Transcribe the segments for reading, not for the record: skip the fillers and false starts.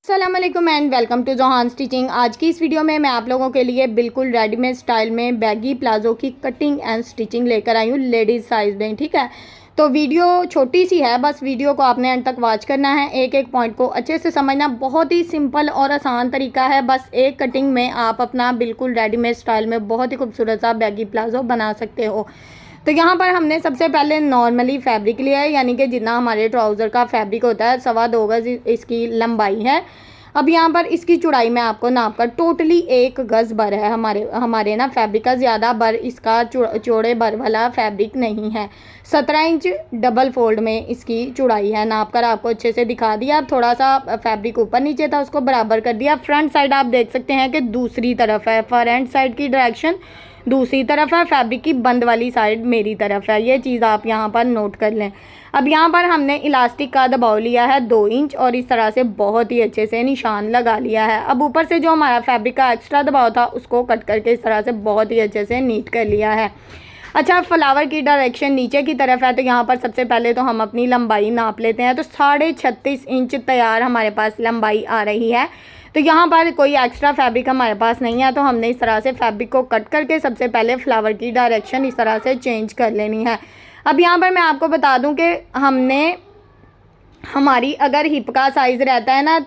अस्सलामुअलैकुम and welcome to Johan Stitching. आज की इस वीडियो में मैं आप लोगों के लिए बिल्कुल रेडीमेड स्टाइल में बैगी प्लाज़ो की कटिंग एंड स्टिचिंग लेकर आई हूँ लेडीज़ साइज़ में। ठीक है, तो वीडियो छोटी सी है, बस वीडियो को आपने एंड तक वॉच करना है, एक एक पॉइंट को अच्छे से समझना। बहुत ही सिंपल और आसान तरीका है, बस एक कटिंग में आप अपना बिल्कुल रेडीमेड स्टाइल में बहुत ही खूबसूरत सा बैगी प्लाज़ो बना सकते हो। तो यहाँ पर हमने सबसे पहले नॉर्मली फैब्रिक लिया है, यानी कि जितना हमारे ट्राउज़र का फैब्रिक होता है 2.25 गज इसकी लंबाई है। अब यहाँ पर इसकी चौड़ाई में आपको नाप कर टोटली 1 गज भर है। हमारे ना फैब्रिक का ज़्यादा भर इसका चौड़े भर वाला फैब्रिक नहीं है। 17 इंच डबल फोल्ड में इसकी चौड़ाई है। नाप कर आपको अच्छे से दिखा दिया। थोड़ा सा फैब्रिक ऊपर नीचे था, उसको बराबर कर दिया। फ्रंट साइड आप देख सकते हैं कि दूसरी तरफ है, फ्रंट साइड की डायरेक्शन दूसरी तरफ है, फैब्रिक की बंद वाली साइड मेरी तरफ है। ये चीज़ आप यहाँ पर नोट कर लें। अब यहाँ पर हमने इलास्टिक का दबाव लिया है 2 इंच और इस तरह से बहुत ही अच्छे से निशान लगा लिया है। अब ऊपर से जो हमारा फैब्रिक का एक्स्ट्रा दबाव था उसको कट करके इस तरह से बहुत ही अच्छे से नीट कर लिया है। अच्छा, फ्लावर की डायरेक्शन नीचे की तरफ है, तो यहाँ पर सबसे पहले तो हम अपनी लंबाई नाप लेते हैं। तो 36.5 इंच तैयार हमारे पास लंबाई आ रही है। तो यहाँ पर कोई एक्स्ट्रा फैब्रिक हमारे पास नहीं है, तो हमने इस तरह से फैब्रिक को कट करके सबसे पहले फ्लावर की डायरेक्शन इस तरह से चेंज कर लेनी है। अब यहाँ पर मैं आपको बता दूँ कि हमारी अगर हिप का साइज़ रहता है ना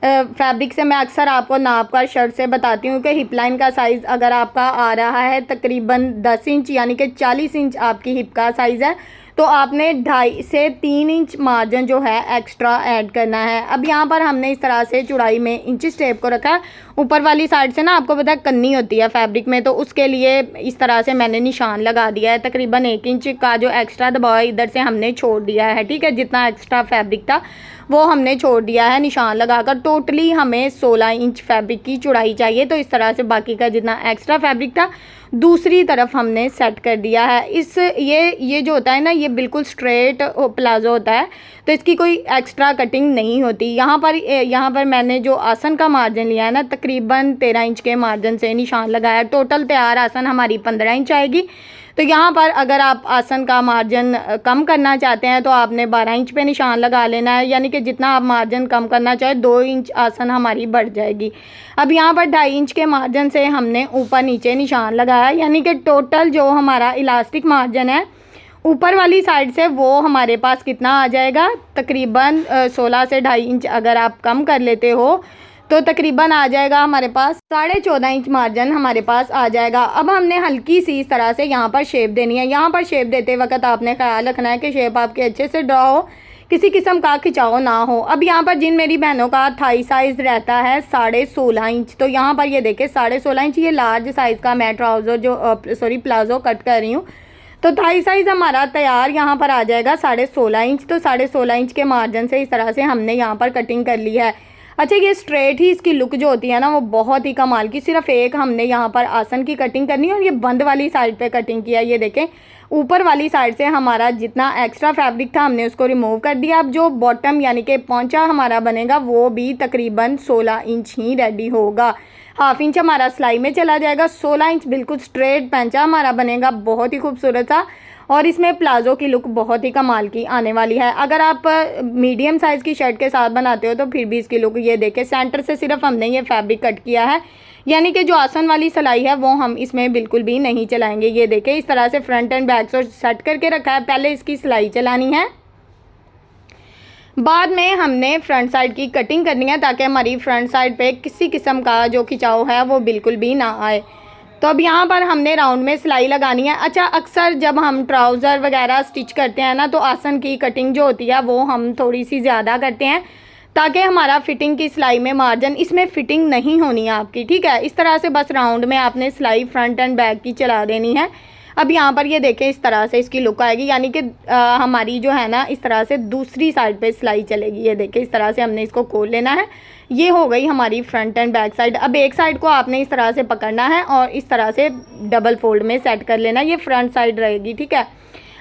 फैब्रिक से, मैं अक्सर आपको नाप कर शर्ट से बताती हूँ कि हिप लाइन का साइज़ अगर आपका आ रहा है तकरीबन 10 इंच, यानी कि 40 इंच आपकी हिप का साइज़ है, तो आपने 2.5 से 3 इंच मार्जिन जो है एक्स्ट्रा ऐड करना है। अब यहाँ पर हमने इस तरह से चौड़ाई में इंचेस टेप को रखा है। ऊपर वाली साइड से ना आपको पता है कन्नी होती है फैब्रिक में, तो उसके लिए इस तरह से मैंने निशान लगा दिया है। तकरीबन 1 इंच का जो एक्स्ट्रा दबाव है इधर से हमने छोड़ दिया है। ठीक है, जितना एक्स्ट्रा फैब्रिक था वो हमने छोड़ दिया है निशान लगाकर। टोटली हमें 16 इंच फैब्रिक की चौड़ाई चाहिए, तो इस तरह से बाकी का जितना एक्स्ट्रा फैब्रिक था दूसरी तरफ हमने सेट कर दिया है। ये जो होता है ना, ये बिल्कुल स्ट्रेट प्लाजो होता है, तो इसकी कोई एक्स्ट्रा कटिंग नहीं होती। यहाँ पर मैंने जो आसन का मार्जिन लिया है ना, तकरीबन 13 इंच के मार्जिन से निशान लगाया। टोटल तैयार आसन हमारी 15 इंच आएगी। तो यहाँ पर अगर आप आसन का मार्जिन कम करना चाहते हैं तो आपने 12 इंच पे निशान लगा लेना है, यानी कि जितना आप मार्जिन कम करना चाहे 2 इंच आसन हमारी बढ़ जाएगी। अब यहाँ पर 2.5 इंच के मार्जिन से हमने ऊपर नीचे निशान लगाया, यानी कि टोटल जो हमारा इलास्टिक मार्जिन है ऊपर वाली साइड से वो हमारे पास कितना आ जाएगा, तकरीबन 16 से 2.5 इंच अगर आप कम कर लेते हो तो तकरीबन आ जाएगा हमारे पास 14.5 इंच मार्जिन हमारे पास आ जाएगा। अब हमने हल्की सी इस तरह से यहाँ पर शेप देनी है। यहाँ पर शेप देते वक्त आपने ख्याल रखना है कि शेप आपके अच्छे से ड्रॉ हो, किसी किस्म का खिंचाव ना हो। अब यहाँ पर जिन मेरी बहनों का थाई साइज़ रहता है 16.5 इंच, तो यहाँ पर ये देखें 16.5 इंच ये लार्ज साइज़ का मैं ट्राउज़र प्लाज़ो कट कर रही हूँ। तो थाई साइज़ हमारा तैयार यहाँ पर आ जाएगा 16.5 इंच। तो 16.5 इंच के मार्जिन से इस तरह से हमने यहाँ पर कटिंग कर ली है। अच्छा, ये स्ट्रेट ही इसकी लुक जो होती है ना वो बहुत ही कमाल की। सिर्फ एक हमने यहाँ पर आसन की कटिंग करनी है और ये बंद वाली साइड पे कटिंग किया। ये देखें ऊपर वाली साइड से हमारा जितना एक्स्ट्रा फैब्रिक था हमने उसको रिमूव कर दिया। अब जो बॉटम यानी कि पौंचा हमारा बनेगा वो भी तकरीबन 16 इंच ही रेडी होगा। हाफ इंच हमारा सिलाई में चला जाएगा। 16 इंच बिल्कुल स्ट्रेट पैंचा हमारा बनेगा, बहुत ही खूबसूरत सा, और इसमें प्लाज़ो की लुक बहुत ही कमाल की आने वाली है। अगर आप मीडियम साइज़ की शर्ट के साथ बनाते हो तो फिर भी इसकी लुक ये देखें, सेंटर से सिर्फ हमने ये फैब्रिक कट किया है, यानी कि जो आसन वाली सिलाई है वो हम इसमें बिल्कुल भी नहीं चलाएंगे। ये देखें इस तरह से फ्रंट एंड बैक से सेट करके रखा है। पहले इसकी सिलाई चलानी है, बाद में हमने फ्रंट साइड की कटिंग करनी है ताकि हमारी फ्रंट साइड पे किसी किस्म का जो खिंचाव है वो बिल्कुल भी ना आए। तो अब यहाँ पर हमने राउंड में सिलाई लगानी है। अच्छा, अक्सर जब हम ट्राउज़र वगैरह स्टिच करते हैं ना तो आसन की कटिंग जो होती है वो हम थोड़ी सी ज़्यादा करते हैं ताकि हमारा फिटिंग की सिलाई में मार्जिन, इसमें फिटिंग नहीं होनी है आपकी। ठीक है, इस तरह से बस राउंड में आपने सिलाई फ्रंट एंड बैक की चला देनी है। अब यहाँ पर ये देखें इस तरह से इसकी लुक आएगी, यानी कि हमारी जो है ना इस तरह से दूसरी साइड पे सिलाई चलेगी। ये देखें इस तरह से हमने इसको खोल लेना है। ये हो गई हमारी फ्रंट एंड बैक साइड। अब एक साइड को आपने इस तरह से पकड़ना है और इस तरह से डबल फोल्ड में सेट कर लेना है, ये फ्रंट साइड रहेगी। ठीक है,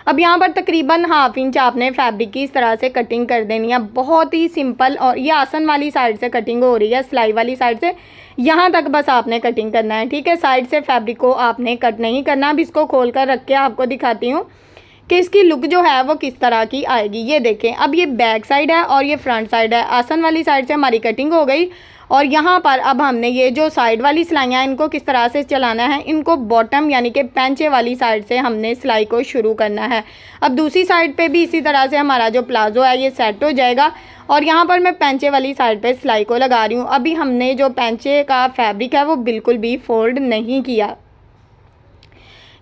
अब यहाँ पर तकरीबन हाफ इंच आपने फैब्रिक की इस तरह से कटिंग कर देनी है। बहुत ही सिंपल, और ये आसन वाली साइड से कटिंग हो रही है, सिलाई वाली साइड से यहाँ तक बस आपने कटिंग करना है। ठीक है, साइड से फैब्रिक को आपने कट नहीं करना। अब इसको खोल कर रख के आपको दिखाती हूँ कि इसकी लुक जो है वो किस तरह की आएगी। ये देखें, अब ये बैक साइड है और ये फ्रंट साइड है। आसन वाली साइड से हमारी कटिंग हो गई और यहाँ पर अब हमने ये जो साइड वाली सिलाइयाँ इनको किस तरह से चलाना है, इनको बॉटम यानी कि पैंचे वाली साइड से हमने सिलाई को शुरू करना है। अब दूसरी साइड पे भी इसी तरह से हमारा जो प्लाज़ो है ये सेट हो जाएगा और यहाँ पर मैं पैंचे वाली साइड पे सिलाई को लगा रही हूँ। अभी हमने जो पैंचे का फैब्रिक है वो बिल्कुल भी फोल्ड नहीं किया।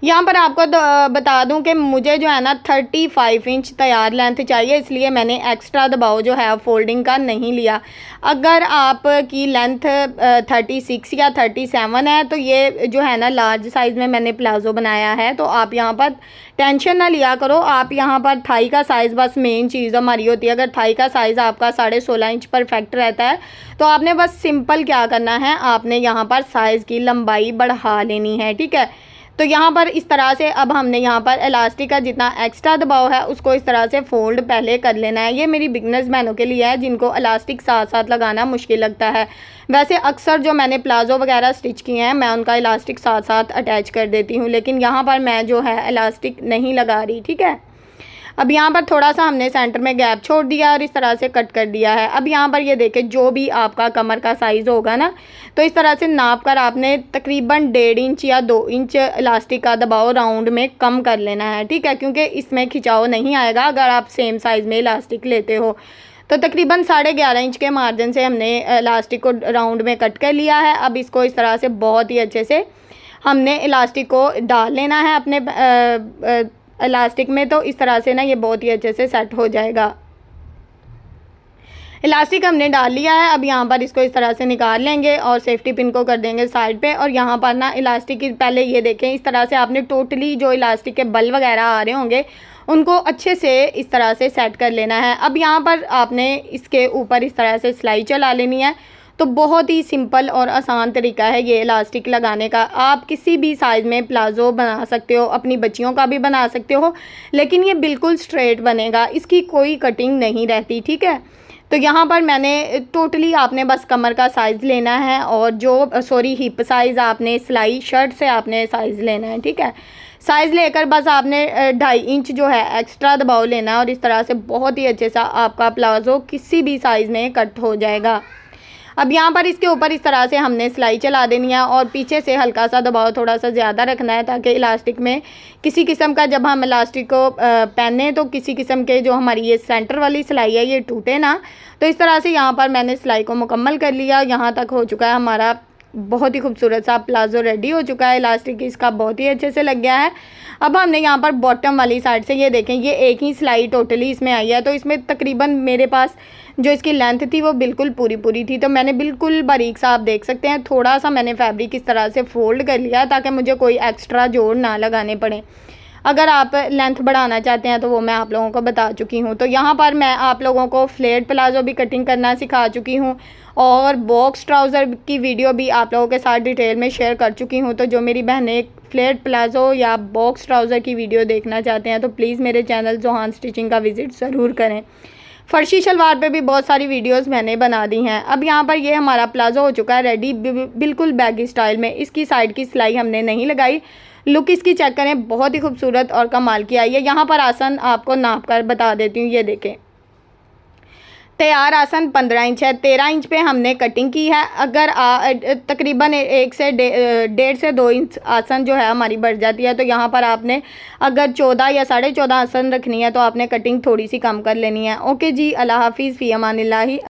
यहाँ पर आपको बता दूं कि मुझे जो है ना 35 इंच तैयार लेंथ चाहिए, इसलिए मैंने एक्स्ट्रा दबाव जो है फोल्डिंग का नहीं लिया। अगर आपकी लेंथ 36 या 37 है तो ये जो है ना लार्ज साइज़ में मैंने प्लाज़ो बनाया है, तो आप यहाँ पर टेंशन ना लिया करो। आप यहाँ पर थाई का साइज़ बस मेन चीज़ हमारी होती है। अगर थाई का साइज़ आपका 16.5 इंच परफेक्ट रहता है तो आपने बस सिंपल क्या करना है, आपने यहाँ पर साइज़ की लंबाई बढ़ा लेनी है, ठीक है। तो यहाँ पर इस तरह से अब हमने यहाँ पर इलास्टिक का जितना एक्स्ट्रा दबाव है उसको इस तरह से फोल्ड पहले कर लेना है। ये मेरी बिगनर्स बहनों के लिए है जिनको इलास्टिक साथ साथ लगाना मुश्किल लगता है। वैसे अक्सर जो मैंने प्लाज़ो वगैरह स्टिच किए हैं मैं उनका इलास्टिक साथ साथ अटैच कर देती हूँ, लेकिन यहाँ पर मैं जो है इलास्टिक नहीं लगा रही, ठीक है। अब यहाँ पर थोड़ा सा हमने सेंटर में गैप छोड़ दिया और इस तरह से कट कर दिया है। अब यहाँ पर ये देखें, जो भी आपका कमर का साइज़ होगा ना तो इस तरह से नाप कर आपने तकरीबन 1.5 इंच या 2 इंच इलास्टिक का दबाव राउंड में कम कर लेना है, ठीक है, क्योंकि इसमें खिंचाव नहीं आएगा अगर आप सेम साइज़ में इलास्टिक लेते हो। तो तकरीबन 11.5 इंच के मार्जिन से हमने इलास्टिक को राउंड में कट कर लिया है। अब इसको इस तरह से बहुत ही अच्छे से हमने इलास्टिक को डाल लेना है अपने इलास्टिक में, तो इस तरह से ना ये बहुत ही अच्छे से सेट हो जाएगा। इलास्टिक हमने डाल लिया है। अब यहाँ पर इसको इस तरह से निकाल लेंगे और सेफ्टी पिन को कर देंगे साइड पे। और यहाँ पर ना इलास्टिक की पहले ये देखें, इस तरह से आपने टोटली जो इलास्टिक के बल वगैरह आ रहे होंगे उनको अच्छे से इस तरह से सेट कर लेना है। अब यहाँ पर आपने इसके ऊपर इस तरह से सिलाई चला लेनी है। तो बहुत ही सिंपल और आसान तरीका है ये इलास्टिक लगाने का। आप किसी भी साइज़ में प्लाज़ो बना सकते हो, अपनी बच्चियों का भी बना सकते हो, लेकिन ये बिल्कुल स्ट्रेट बनेगा, इसकी कोई कटिंग नहीं रहती, ठीक है। तो यहाँ पर मैंने टोटली आपने बस कमर का साइज़ लेना है और जो हिप साइज़ आपने सिलाई शर्ट से आपने साइज़ लेना है, ठीक है। साइज़ लेकर बस आपने 2.5 इंच जो है एक्स्ट्रा दबाव लेना है और इस तरह से बहुत ही अच्छे सा आपका प्लाज़ो किसी भी साइज़ में कट हो जाएगा। अब यहाँ पर इसके ऊपर इस तरह से हमने सिलाई चला देनी है और पीछे से हल्का सा दबाव थोड़ा सा ज़्यादा रखना है ताकि इलास्टिक में किसी किस्म का, जब हम इलास्टिक को पहने तो किसी किस्म के जो हमारी ये सेंटर वाली सिलाई है ये टूटे ना। तो इस तरह से यहाँ पर मैंने सिलाई को मुकम्मल कर लिया। यहाँ तक हो चुका है हमारा बहुत ही खूबसूरत सा प्लाज़ो रेडी हो चुका है। इलास्टिक इसका बहुत ही अच्छे से लग गया है। अब हमने यहाँ पर बॉटम वाली साइड से ये देखें, ये एक ही सिलाई टोटली इसमें आई है, तो इसमें तकरीबन मेरे पास जो इसकी लेंथ थी वो बिल्कुल पूरी थी। तो मैंने बिल्कुल बारीक सा, आप देख सकते हैं, थोड़ा सा मैंने फैब्रिक इस तरह से फोल्ड कर लिया ताकि मुझे कोई एक्स्ट्रा जोड़ ना लगाने पड़े। अगर आप लेंथ बढ़ाना चाहते हैं तो वो मैं आप लोगों को बता चुकी हूँ। तो यहाँ पर मैं आप लोगों को फ्लेट प्लाज़ो भी कटिंग करना सिखा चुकी हूँ और बॉक्स ट्राउज़र की वीडियो भी आप लोगों के साथ डिटेल में शेयर कर चुकी हूँ। तो जो मेरी बहनें फ्लेट प्लाज़ो या बॉक्स ट्राउज़र की वीडियो देखना चाहते हैं तो प्लीज़ मेरे चैनल जोहान स्टिचिंग का विज़िट ज़रूर करें। फ़र्शी शलवार पे भी बहुत सारी वीडियोस मैंने बना दी हैं। अब यहाँ पर ये हमारा प्लाज़ो हो चुका है रेडी, बिल्कुल बैगी स्टाइल में। इसकी साइड की सिलाई हमने नहीं लगाई। लुक इसकी चेक करें, बहुत ही खूबसूरत और कमाल की आई है। यहाँ पर आसन आपको नाप कर बता देती हूँ, ये देखें। तैयार आसन 15 इंच है, 13 इंच पे हमने कटिंग की है। अगर तकरीबन 1 से 1.5 से 2 इंच आसन जो है हमारी बढ़ जाती है, तो यहाँ पर आपने अगर 14 या 14.5 आसन रखनी है तो आपने कटिंग थोड़ी सी कम कर लेनी है। ओके जी, अल्लाह हाफिज़, फ़ी अमानिल्लाह।